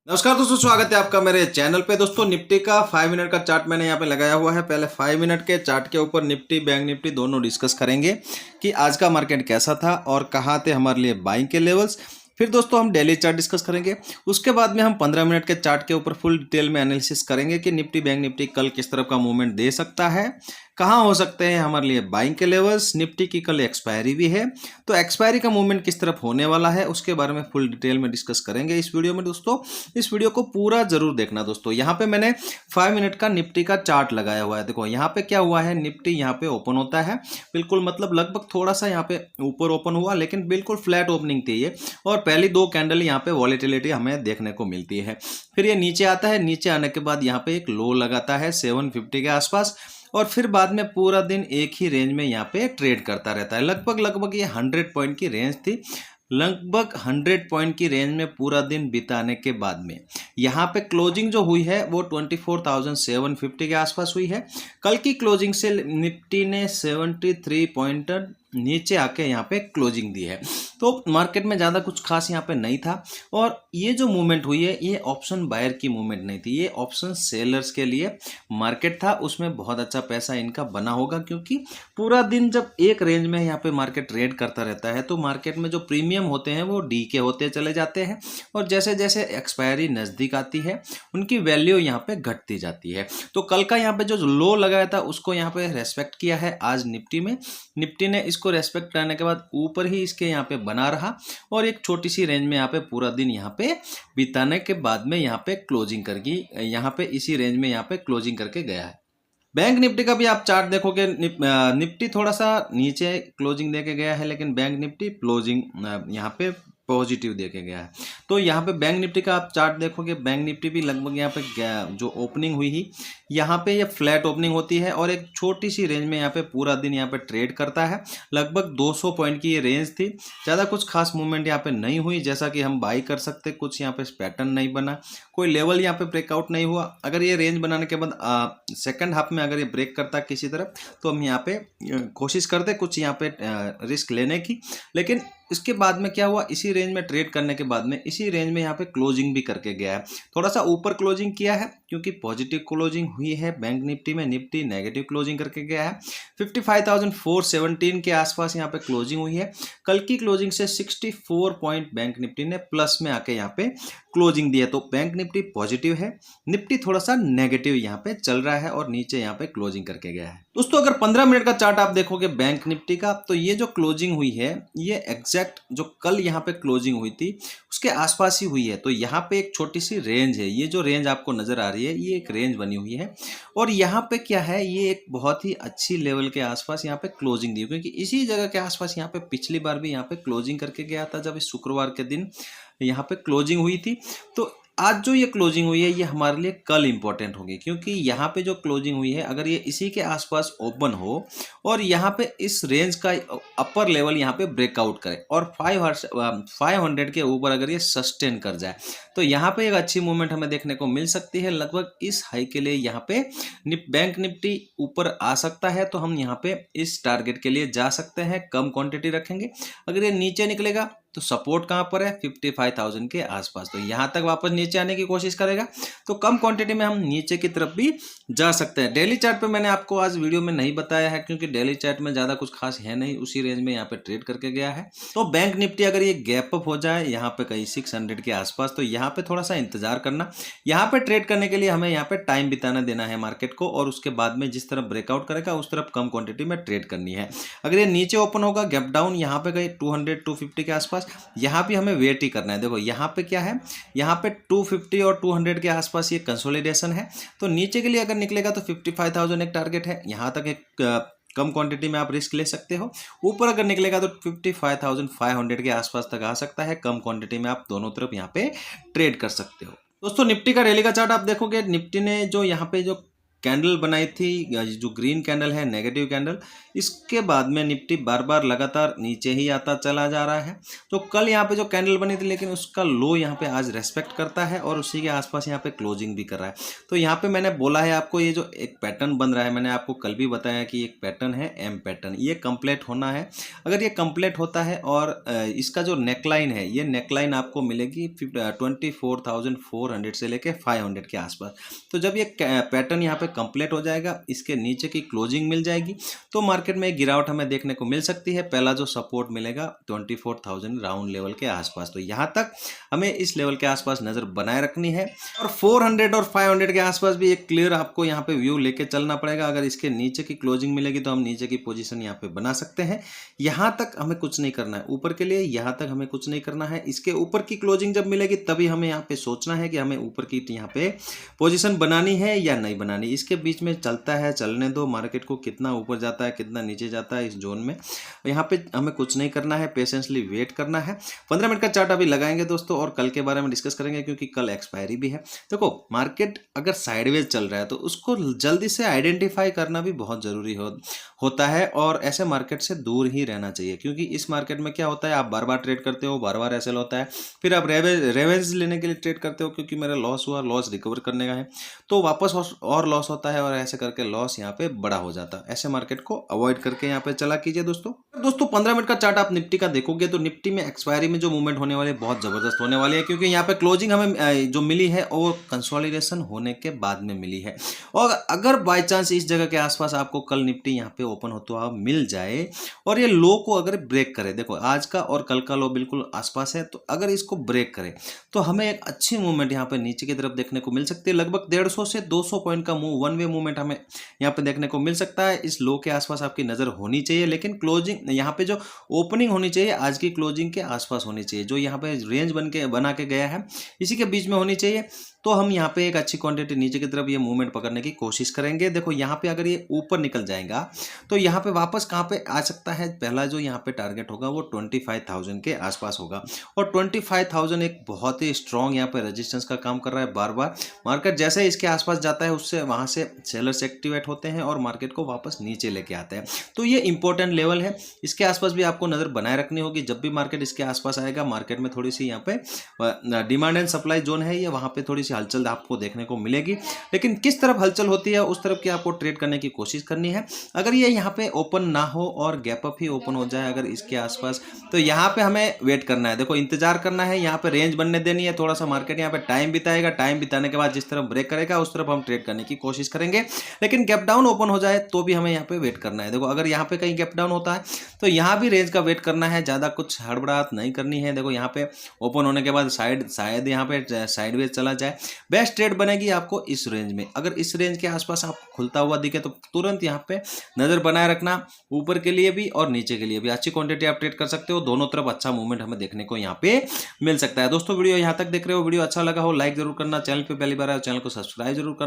नमस्कार दोस्तों, स्वागत है आपका मेरे चैनल पे। दोस्तों निफ्टी का 5 मिनट का चार्ट मैंने यहाँ पे लगाया हुआ है। पहले 5 मिनट के चार्ट के ऊपर निफ्टी बैंक निफ्टी दोनों डिस्कस करेंगे कि आज का मार्केट कैसा था और कहाँ थे हमारे लिए बाइंग के लेवल्स। फिर दोस्तों हम डेली चार्ट डिस्कस करेंगे। उसके बाद में हम 15 मिनट के चार्ट के ऊपर फुल डिटेल में एनालिसिस करेंगे कि निफ्टी बैंक निफ्टी कल किस तरह का मूवमेंट दे सकता है, कहाँ हो सकते हैं हमारे लिए बाइंग के लेवल्स। निफ्टी की कल एक्सपायरी भी है, तो एक्सपायरी का मूवमेंट किस तरफ होने वाला है उसके बारे में फुल डिटेल में डिस्कस करेंगे इस वीडियो में। दोस्तों इस वीडियो को पूरा जरूर देखना। दोस्तों यहाँ पे मैंने 5 मिनट का निफ्टी का चार्ट लगाया हुआ है। देखो यहाँ पे क्या हुआ है, निफ्टी यहाँ पे ओपन होता है बिल्कुल, मतलब लगभग थोड़ा सा यहाँ पे ऊपर ओपन हुआ, लेकिन बिल्कुल फ्लैट ओपनिंग थी ये। और पहली दो कैंडल यहाँ पे वॉलेटिलिटी हमें देखने को मिलती है। फिर ये नीचे आता है, नीचे आने के बाद यहाँ पे एक लो लगाता है 750 के आसपास, और फिर बाद में पूरा दिन एक ही रेंज में यहाँ पे ट्रेड करता रहता है। लगभग ये 100 पॉइंट की रेंज थी। लगभग 100 पॉइंट की रेंज में पूरा दिन बिताने के बाद में यहाँ पे क्लोजिंग जो हुई है वो 24,750 के आसपास हुई है। कल की क्लोजिंग से निफ्टी ने 73 पॉइंट नीचे आके यहाँ पे क्लोजिंग दी है, तो मार्केट में ज़्यादा कुछ खास यहाँ पे नहीं था। और ये जो मूवमेंट हुई है ये ऑप्शन बायर की मूवमेंट नहीं थी, ये ऑप्शन सेलर्स के लिए मार्केट था। उसमें बहुत अच्छा पैसा इनका बना होगा, क्योंकि पूरा दिन जब एक रेंज में यहाँ पे मार्केट ट्रेड करता रहता है तो मार्केट में जो प्रीमियम होते हैं वो डी के होते चले जाते हैं, और जैसे जैसे एक्सपायरी नज़दीक आती है उनकी वैल्यू यहाँ पे घटती जाती है। तो कल का यहाँ पे जो लो लगाया था उसको यहाँ पे रेस्पेक्ट किया है आज निफ्टी में। निफ्टी ने इसको रेस्पेक्ट करने के बाद ऊपर ही इसके यहाँ पे बना रहा, और एक छोटी सी रेंज में यहाँ पे पूरा दिन यहाँ पे बिताने के बाद में यहाँ पे क्लोजिंग करके यहाँ पे इसी रेंज में यहाँ पे क्लोजिंग करके गया है। बैंक निफ्टी का भी आप चार्ट देखोगे, निफ्टी थोड़ा सा नीचे क्लोजिंग देके गया है, लेकिन बैंक निफ्टी क्लोजिंग यहाँ पे पॉजिटिव देके गया है। तो यहाँ पे बैंक निफ्टी का आप चार्ट देखोगे, बैंक निफ्टी भी लगभग यहाँ पे जो ओपनिंग हुई ही यहाँ पे ये फ्लैट ओपनिंग होती है, और एक छोटी सी रेंज में यहाँ पे पूरा दिन यहाँ पे ट्रेड करता है। लगभग 200 पॉइंट की ये रेंज थी, ज़्यादा कुछ खास मूवमेंट यहाँ पे नहीं हुई जैसा कि हम बाई कर सकते। कुछ यहाँ पे पैटर्न नहीं बना, कोई लेवल यहाँ पे ब्रेकआउट नहीं हुआ। अगर ये रेंज बनाने के बाद सेकंड हाफ में अगर ये ब्रेक करता किसी तरफ तो हम यहाँ पे कोशिश करते कुछ यहाँ पे रिस्क लेने की, लेकिन इसके बाद में क्या हुआ, इसी रेंज में ट्रेड करने के बाद में इसी रेंज में यहाँ पे क्लोजिंग भी करके गया है। थोड़ा सा ऊपर क्लोजिंग किया है क्योंकि पॉजिटिव क्लोजिंग हुई है बैंक निफ्टी में, निफ्टी नेगेटिव क्लोजिंग करके गया है। 55,417 के आसपास यहाँ पे क्लोजिंग हुई है। कल की क्लोजिंग से 64 पॉइंट बैंक निफ्टी ने प्लस में आके यहाँ पे क्लोजिंग दी है। तो बैंक निफ्टी पॉजिटिव है, निफ्टी थोड़ा सा नेगेटिव यहाँ पे चल रहा है और नीचे यहाँ पे क्लोजिंग करके गया है। दोस्तों अगर 15 मिनट का चार्ट आप देखोगे बैंक निफ्टी का, तो ये जो क्लोजिंग हुई है ये एग्जैक्ट जो कल यहाँ पे क्लोजिंग हुई थी उसके आसपास ही हुई है। तो यहाँ पे एक छोटी सी रेंज है, ये जो रेंज आपको नजर आ रही है ये एक रेंज बनी हुई है, और यहाँ पे क्या है, ये एक बहुत ही अच्छी लेवल के आसपास यहाँ पे क्लोजिंग दी, क्योंकि इसी जगह के आसपास यहाँ पे पिछली बार भी यहाँ पे क्लोजिंग करके गया था जब इस शुक्रवार के दिन यहाँ पे क्लोजिंग हुई थी। तो आज जो ये क्लोजिंग हुई है ये हमारे लिए कल इंपॉर्टेंट होगी, क्योंकि यहाँ पे जो क्लोजिंग हुई है अगर ये इसी के आसपास ओपन हो और यहाँ पे इस रेंज का अपर लेवल यहाँ पे ब्रेकआउट करे और 500 के ऊपर अगर ये सस्टेन कर जाए तो यहाँ पे एक अच्छी मूवमेंट हमें देखने को मिल सकती है। लगभग इस हाई के लिए यहाँ पे बैंक निफ्टी ऊपर आ सकता है, तो हम यहाँ पे इस टारगेट के लिए जा सकते हैं, कम क्वांटिटी रखेंगे। अगर ये नीचे निकलेगा तो सपोर्ट कहाँ पर है, 55,000 के आसपास, तो यहाँ तक वापस नीचे आने की कोशिश करेगा, तो कम क्वांटिटी में हम नीचे की तरफ भी जा सकते हैं। डेली चार्ट पे मैंने आपको आज वीडियो में नहीं बताया है, क्योंकि डेली चार्ट में ज़्यादा कुछ खास है नहीं, उसी रेंज में यहाँ पे ट्रेड करके गया है। तो बैंक निफ्टी अगर ये गैप अप हो जाए यहाँ पे कहीं 600 के आसपास, तो यहाँ पे थोड़ा सा इंतजार करना। यहाँ पे ट्रेड करने के लिए हमें यहाँ पे टाइम बिताना देना है मार्केट को, और उसके बाद में जिस तरफ ब्रेकआउट करेगा उस तरफ कम क्वांटिटी में ट्रेड करनी है। अगर ये नीचे ओपन होगा गैप डाउन यहाँ पे कहीं 200-250 के आसपास, यहाँ भी हमें वेट ही करना है। देखो यहाँ पे क्या है, यहाँ पे 250 और 200 के आसपास ये कंसोलिडेशन है, तो नीचे के लिए अगर निकलेगा तो 55,000 एक टारगेट है। यहाँ तक एक कम क्वांटिटी में आप रिस्क ले सकते हो। ऊपर अगर निकलेगा तो 55,500 के आसपास तक आ सकता है, कम क्वांटिटी में आप दोनों तरफ यहाँ पे ट्रेड कर सकते हो। दोस्तों निफ्टी का डेली का चार्ट आप देखोगे, निफ्टी ने जो यहाँ पे जो कैंडल बनाई थी, जो ग्रीन कैंडल है नेगेटिव कैंडल, इसके बाद में निफ्टी बार बार लगातार नीचे ही आता चला जा रहा है। तो कल यहाँ पे जो कैंडल बनी थी लेकिन उसका लो यहाँ पे आज रेस्पेक्ट करता है और उसी के आसपास यहाँ पे क्लोजिंग भी कर रहा है। तो यहाँ पे मैंने बोला है आपको, ये जो एक पैटर्न बन रहा है, मैंने आपको कल भी बताया कि एक पैटर्न है एम पैटर्न, ये कंप्लीट होना है। अगर ये कंप्लीट होता है और इसका जो नेकलाइन है, ये नेकलाइन आपको मिलेगी 24,400 से लेके 500 के आसपास। तो जब ये पैटर्न यहाँ पे कंप्लीट हो जाएगा, इसके नीचे की क्लोजिंग मिल जाएगी, तो मार्केट में एक गिरावट हमें देखने को मिल सकती है। पहला जो सपोर्ट मिलेगा 24,000 राउंड लेवल के आसपास, तो यहाँ तक हमें इस लेवल के आसपास नजर बनाए रखनी है। और 400 और 500 के आसपास भी एक क्लियर आपको यहाँ पे व्यू लेके चलना पड़ेगा। अगर इसके नीचे की क्लोजिंग मिलेगी तो हम नीचे की पोजीशन यहाँ पे बना सकते हैं। यहाँ तक हमें कुछ नहीं करना है ऊपर के लिए, यहाँ तक हमें कुछ नहीं करना है। इसके ऊपर की क्लोजिंग जब मिलेगी तभी हमें यहाँ पे सोचना है कि हमें ऊपर की यहाँ पे पोजीशन बनानी है या नहीं बनानी। इसके बीच में चलता है, चलने दो, मार्केट को कितना ऊपर जाता है कितना नीचे जाता है इस जोन में, यहाँ पे हमें कुछ नहीं करना है, पेशेंसली वेट करना है। 15 मिनट का चार्ट अभी लगाएंगे दोस्तों और कल के बारे में डिस्कस करेंगे क्योंकि कल एक्सपायरी भी है। देखो मार्केट अगर साइडवेज चल रहा है तो उसको जल्दी से आइडेंटिफाई करना भी बहुत जरूरी होता है और ऐसे मार्केट से दूर ही रहना चाहिए, क्योंकि इस मार्केट में क्या होता है, आप बार बार ट्रेड करते हो, बार बार एसएल होता है, फिर आप रेवेज लेने के लिए ट्रेड करते हो क्योंकि मेरा लॉस हुआ, लॉस रिकवर करने का है, तो वापस और लॉस होता है और ऐसे करके लॉस यहाँ पे बड़ा हो जाता है। ऐसे मार्केट को अवॉइड करके यहाँ पे चला कीजिए दोस्तों। 15 मिनट का चार्ट आप निफ्टी का देखोगे तो निफ्टी में एक्सपायरी में जो मूवमेंट होने वाले बहुत जबरदस्त होने वाली है, क्योंकि यहाँ पे क्लोजिंग हमें जो मिली है वो कंसोलिडेशन होने के बाद में मिली है। और अगर बाय चांस इस जगह के आसपास आपको कल निफ्टी यहाँ पे ओपन होता हुआ मिल जाए और ये लो को अगर ब्रेक करे, देखो आज का और कल का लो बिल्कुल आसपास है, तो अगर इसको ब्रेक करे तो हमें एक अच्छी मूवमेंट यहाँ पे नीचे की तरफ देखने को मिल सकती है। लगभग 150 से 200 पॉइंट का मूव, वन वे मूवमेंट हमें यहाँ पे देखने को मिल सकता है। इस लो के आसपास आपकी नजर होनी चाहिए, लेकिन क्लोजिंग यहाँ पे जो ओपनिंग होनी चाहिए आज की क्लोजिंग के आसपास होनी चाहिए। जो यहाँ पे रेंज बना के गया है इसी के बीच में होनी चाहिए। तो हम यहाँ पे एक अच्छी क्वांटिटी नीचे की तरफ ये मूवमेंट पकड़ने की कोशिश करेंगे। देखो यहाँ पे अगर ये ऊपर निकल जाएगा तो यहाँ पे वापस कहाँ पे आ सकता है, पहला जो यहाँ पे टारगेट होगा वो 25,000 के आसपास होगा और 25,000 एक बहुत ही स्ट्रॉन्ग यहाँ पे रेजिस्टेंस का काम कर रहा है। बार बार मार्केट जैसे ही इसके आसपास जाता है उससे वहाँ से सेलर्स एक्टिवेट होते हैं और मार्केट को वापस नीचे लेके आते हैं। तो ये इंपॉर्टेंट लेवल है, इसके आसपास भी आपको नजर बनाए रखनी होगी। जब भी मार्केट इसके आसपास आएगा, मार्केट में थोड़ी सी यहाँ पे डिमांड एंड सप्लाई जोन है, ये वहाँ पे थोड़ी सी हलचल आपको देखने को मिलेगी, लेकिन किस तरफ हलचल होती है उस तरफ की आपको ट्रेड करने की कोशिश करनी है। अगर ये यहाँ पे ओपन ना हो और गैप अप ही ओपन हो जाए अगर इसके आसपास, तो यहाँ पे हमें वेट करना है। देखो इंतजार करना है, यहाँ पे रेंज बनने देनी है, थोड़ा सा मार्केट यहाँ पे टाइम बिताएगा, टाइम बिताने के बाद जिस तरफ ब्रेक करेगा उस तरफ हम ट्रेड करने की कोशिश करेंगे। लेकिन गैप डाउन ओपन हो जाए तो भी हमें यहाँ पे वेट करना है। देखो अगर यहाँ पे कहीं गैप डाउन होता है तो यहाँ भी रेंज का वेट करना है, ज्यादा कुछ हड़बड़ाहट नहीं करनी है। देखो यहाँ पे ओपन होने के बाद शायद यहाँ पे साइडवेज चला जाए, बेस्ट ट्रेड बनेगी आपको इस रेंज में। अगर इस रेंज के आसपास आपको खुलता हुआ दिखे तो तुरंत यहाँ पे नजर बनाए रखना, ऊपर के लिए भी और नीचे के लिए भी अच्छी क्वांटिटी आप ट्रेड कर सकते हो। दोनों तरफ अच्छा मूवमेंट हमें देखने को यहाँ पे मिल सकता है। दोस्तों वीडियो यहाँ तक देख रहे हो, वीडियो अच्छा लगा हो लाइक जरूर करना, चैनल पे पहली बार आए चैनल को सब्सक्राइब जरूर करना।